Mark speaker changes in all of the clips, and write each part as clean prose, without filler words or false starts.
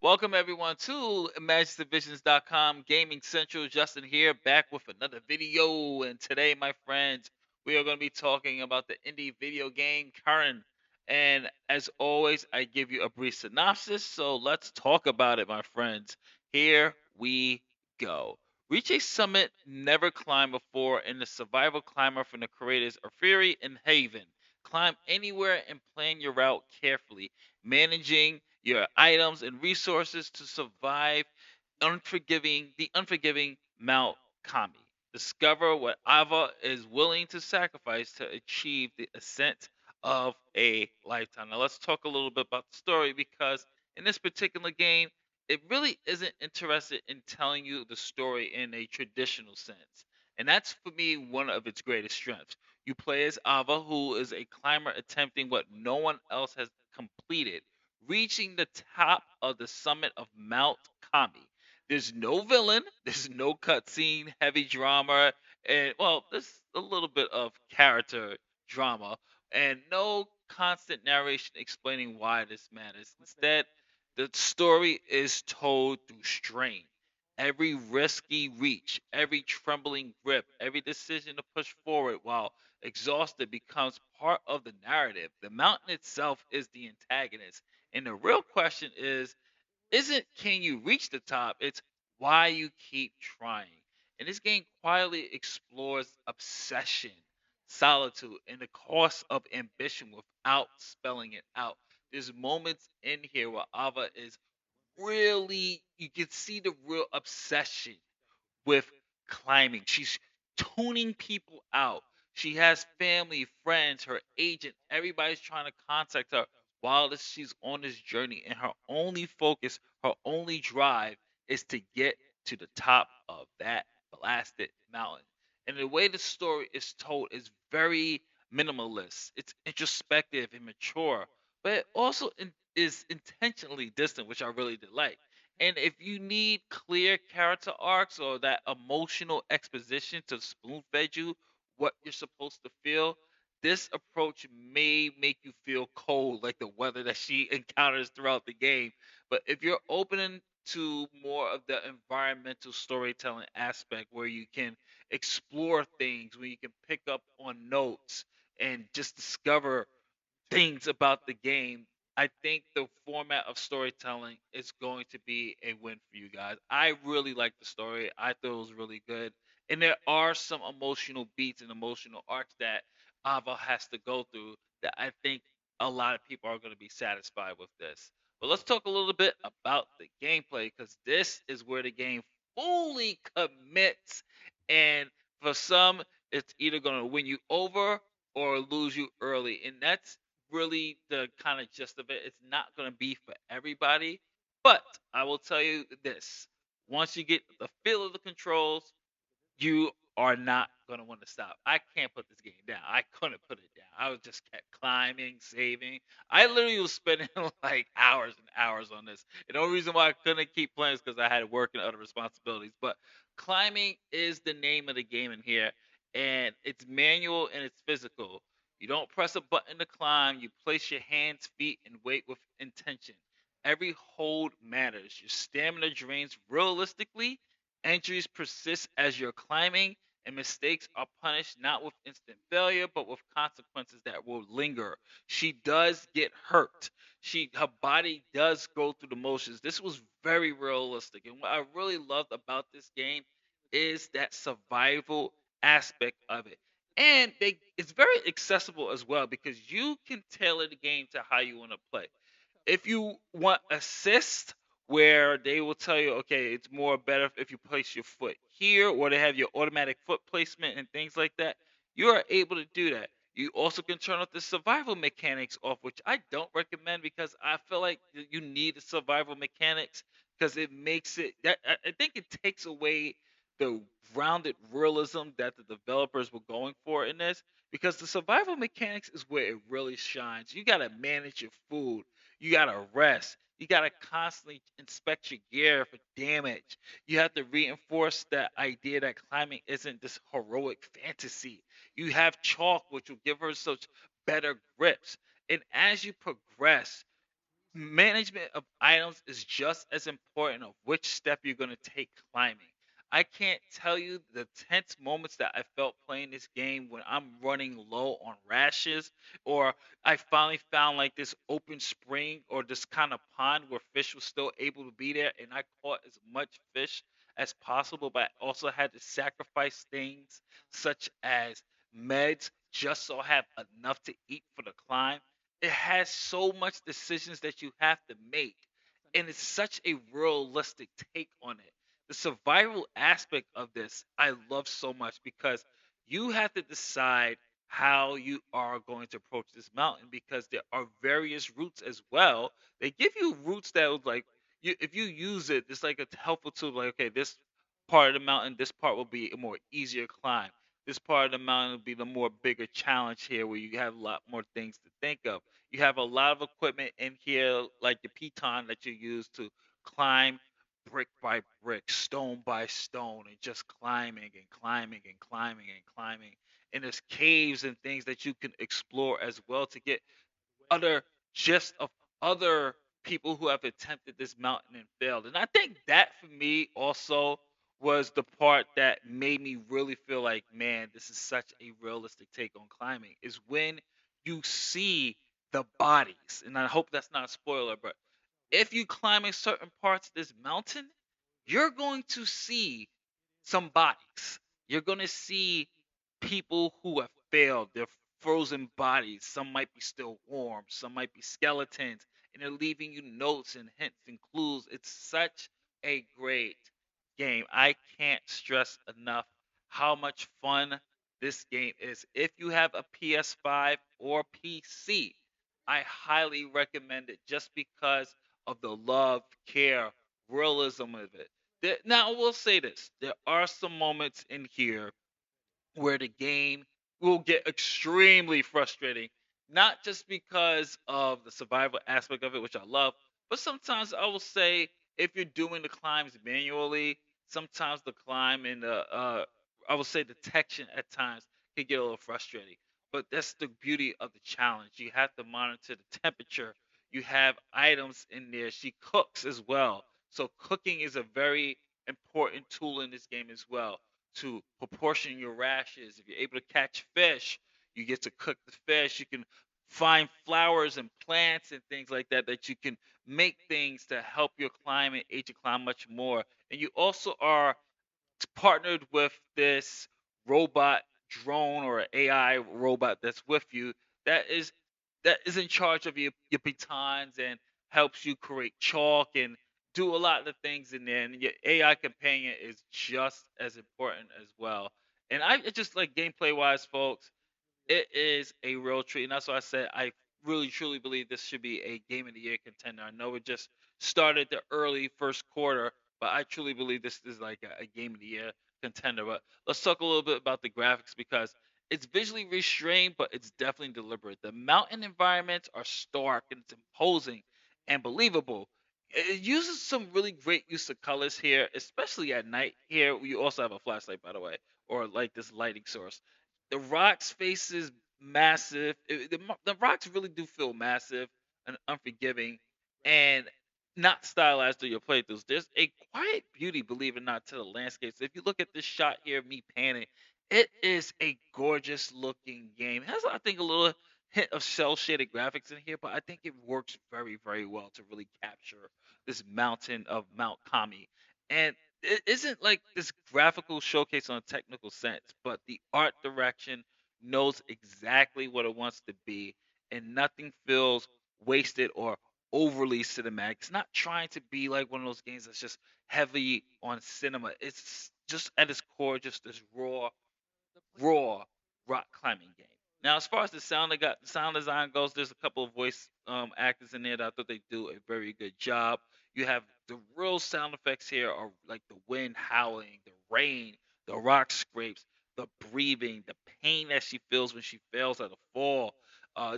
Speaker 1: Welcome everyone to ImagineDivisions.com Gaming Central. Justin here, back with another video. And today, my friends, we are going to be talking about the indie video game Cairn. And as always, I give you a brief synopsis. So let's talk about it, my friends. Here we go. Reach a summit never climbed before in the survival climber from the creators of Furi and Haven. Climb anywhere and plan your route carefully, managing your items and resources to survive the unforgiving Mount Kami. Discover what Aava is willing to sacrifice to achieve the ascent of a lifetime. Now let's talk a little bit about the story because in this particular game, it really isn't interested in telling you the story in a traditional sense. And that's for me one of its greatest strengths. You play as Ava, who is a climber attempting what no one else has completed, reaching the top of the summit of Mount Kami. There's no villain, there's no cutscene, heavy drama, and well, there's a little bit of character drama, and no constant narration explaining why this matters. Instead, the story is told through strain. Every risky reach, every trembling grip, every decision to push forward while exhausted becomes part of the narrative. The mountain itself is the antagonist. And the real question isn't can you reach the top? It's why you keep trying. And this game quietly explores obsession, solitude, and the cost of ambition without spelling it out. There's moments in here where Ava is really, you can see the real obsession with climbing. She's tuning people out. She has family, friends, her agent, everybody's trying to contact her while she's on this journey. And her only focus, her only drive is to get to the top of that blasted mountain. And the way the story is told is very minimalist. It's introspective and mature, but it also is intentionally distant, which I really did like. And if you need clear character arcs or that emotional exposition to spoon fed you what you're supposed to feel, this approach may make you feel cold, like the weather that she encounters throughout the game. But if you're open to more of the environmental storytelling aspect where you can explore things, where you can pick up on notes and just discover things about the game, I think the format of storytelling is going to be a win for you guys. I really like the story. I thought it was really good. And there are some emotional beats and emotional arcs that Ava has to go through that I think a lot of people are going to be satisfied with this. But let's talk a little bit about the gameplay because this is where the game fully commits. And for some, it's either going to win you over or lose you early. And that's really the kind of gist of it. It's not going to be for everybody, but I will tell you this: once you get the feel of the controls, you are not going to want to stop. I can't put this game down. I couldn't put it down. I was just kept climbing, saving. I literally was spending like hours and hours on this. And the only reason why I couldn't keep playing is because I had work and other responsibilities. But climbing is the name of the game in here, and it's manual and it's physical. You don't press a button to climb. You place your hands, feet, and weight with intention. Every hold matters. Your stamina drains realistically. Injuries persist as you're climbing, and mistakes are punished not with instant failure, but with consequences that will linger. She does get hurt. Her body does go through the motions. This was very realistic, and what I really loved about this game is that survival aspect of it. And it's very accessible as well because you can tailor the game to how you want to play. If you want assist, where they will tell you, okay, it's more better if you place your foot here, or they have your automatic foot placement and things like that, you are able to do that. You also can turn off the survival mechanics off, which I don't recommend because I feel like you need the survival mechanics because it makes it that I think it takes away the grounded realism that the developers were going for in this, because the survival mechanics is where it really shines. You got to manage your food, you gotta rest. You gotta constantly inspect your gear for damage. You have to reinforce that idea that climbing isn't this heroic fantasy. You have chalk, which will give her such better grips. And as you progress, Management of items is just as important of which step you're going to take climbing. I can't tell you the tense moments that I felt playing this game when I'm running low on rashes, or I finally found like this open spring or this kind of pond where fish was still able to be there, and I caught as much fish as possible, but I also had to sacrifice things such as meds just so I have enough to eat for the climb. It has so much decisions that you have to make, and it's such a realistic take on it. The survival aspect of this I love so much because you have to decide how you are going to approach this mountain, because there are various routes as well. They give you routes that would like you, if you use it, it's like a helpful tool, like, okay, this part of the mountain, this part will be a more easier climb, this part of the mountain will be the more bigger challenge here, where you have a lot more things to think of. You have a lot of equipment in here, like the piton that you use to climb brick by brick, stone by stone, and just climbing and climbing and climbing and climbing. And there's caves and things that you can explore as well to get other gist of other people who have attempted this mountain and failed. And I think that for me also was the part that made me really feel like, man, this is such a realistic take on climbing, is when you see the bodies. And I hope that's not a spoiler, but if you climb in certain parts of this mountain, you're going to see some bodies. You're going to see people who have failed. They're frozen bodies. Some might be still warm. Some might be skeletons. And they're leaving you notes and hints and clues. It's such a great game. I can't stress enough how much fun this game is. If you have a PS5 or PC, I highly recommend it just because of the love, care, realism of it. Now, I will say this: there are some moments in here where the game will get extremely frustrating, not just because of the survival aspect of it, which I love, but sometimes I will say, if you're doing the climbs manually, sometimes the climb and the I will say detection at times can get a little frustrating. But that's the beauty of the challenge. You have to monitor the temperature. You have items in there. She cooks as well. So cooking is a very important tool in this game as well, to proportion your rashes. If you're able to catch fish, you get to cook the fish. You can find flowers and plants and things like that that you can make things to help your climb and aid your climb much more. And you also are partnered with this robot drone or AI robot that's with you, that is that is in charge of your pitons and helps you create chalk and do a lot of the things in there. And your AI companion is just as important as well. And I just like gameplay wise, folks, it is a real treat, and that's why I said I really truly believe this should be a game of the year contender. I know it just started the early first quarter, but I truly believe this is like a game of the year contender. But let's talk a little bit about the graphics, because it's visually restrained, but it's definitely deliberate. The mountain environments are stark and it's imposing and believable. It uses some really great use of colors here, especially at night. Here, we also have a flashlight, by the way, or like this lighting source. The Rock's face is massive. The Rocks really do feel massive and unforgiving, and not stylized through your playthroughs. There's a quiet beauty, believe it or not, to the landscapes. If you look at this shot here, of me panning, it is a gorgeous looking game. It has, I think, a little hint of cell shaded graphics in here, but I think it works very, very well to really capture this mountain of Mount Kami. And it isn't like this graphical showcase on a technical sense, but the art direction knows exactly what it wants to be, and nothing feels wasted or overly cinematic. It's not trying to be like one of those games that's just heavy on cinema. It's just at its core, just this raw rock climbing game. Now, as far as the sound design goes, there's a couple of voice actors in there that I thought they do a very good job. You have the real sound effects here are like the wind howling, the rain, the rock scrapes, the breathing, the pain that she feels when she fails at a fall,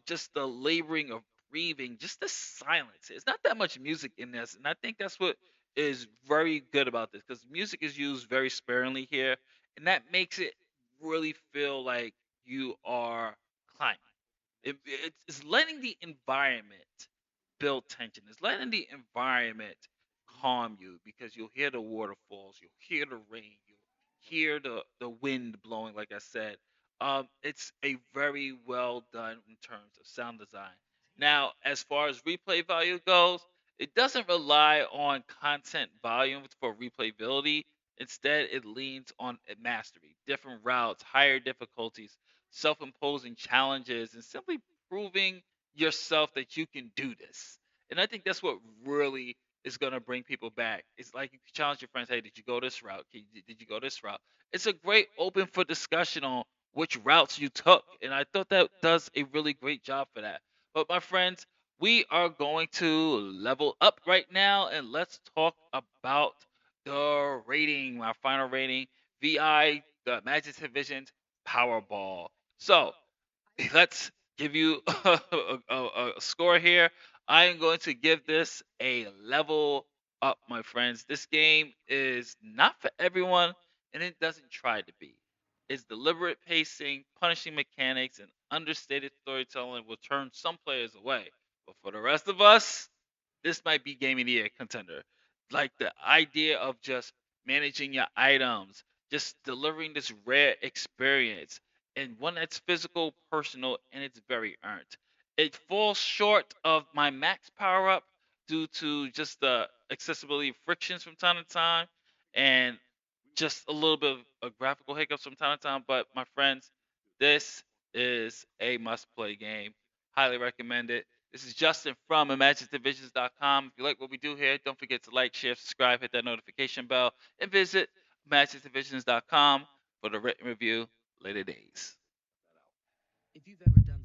Speaker 1: just the laboring of breathing, just the silence. It's not that much music in this, and I think that's what is very good about this, because music is used very sparingly here, and that makes it really feel like you are climbing. It's letting the environment build tension. It's letting the environment calm you because you'll hear the waterfalls, you'll hear the rain, you'll hear the wind blowing. Like I said, it's a very well done in terms of sound design. Now, as far as replay value goes, it doesn't rely on content volume for replayability. Instead, it leans on mastery, different routes, higher difficulties, self imposing challenges, and simply proving yourself that you can do this. And I think that's what really is going to bring people back. It's like you can challenge your friends, hey, did you go this route? Did you go this route? It's a great open for discussion on which routes you took. And I thought that does a really great job for that. But my friends, we are going to level up right now and let's talk about the rating, my final rating, VI, the Imaginative Visions Powerball. So let's give you a score here. I am going to give this a level up, my friends. This game is not for everyone, and it doesn't try to be. Its deliberate pacing, punishing mechanics, and understated storytelling will turn some players away. But for the rest of us, this might be game of the year contender. Like the idea of just managing your items, just delivering this rare experience, and one that's physical, personal, and it's very earned. It falls short of my max power up due to just the accessibility frictions from time to time, and just a little bit of graphical hiccups from time to time. But my friends, this is a must play game. Highly recommend it. This is Justin from ImagineDivisions.com. If you like what we do here, don't forget to like, share, subscribe, hit that notification bell, and visit ImagineDivisions.com for the written review later days.
Speaker 2: If you've ever done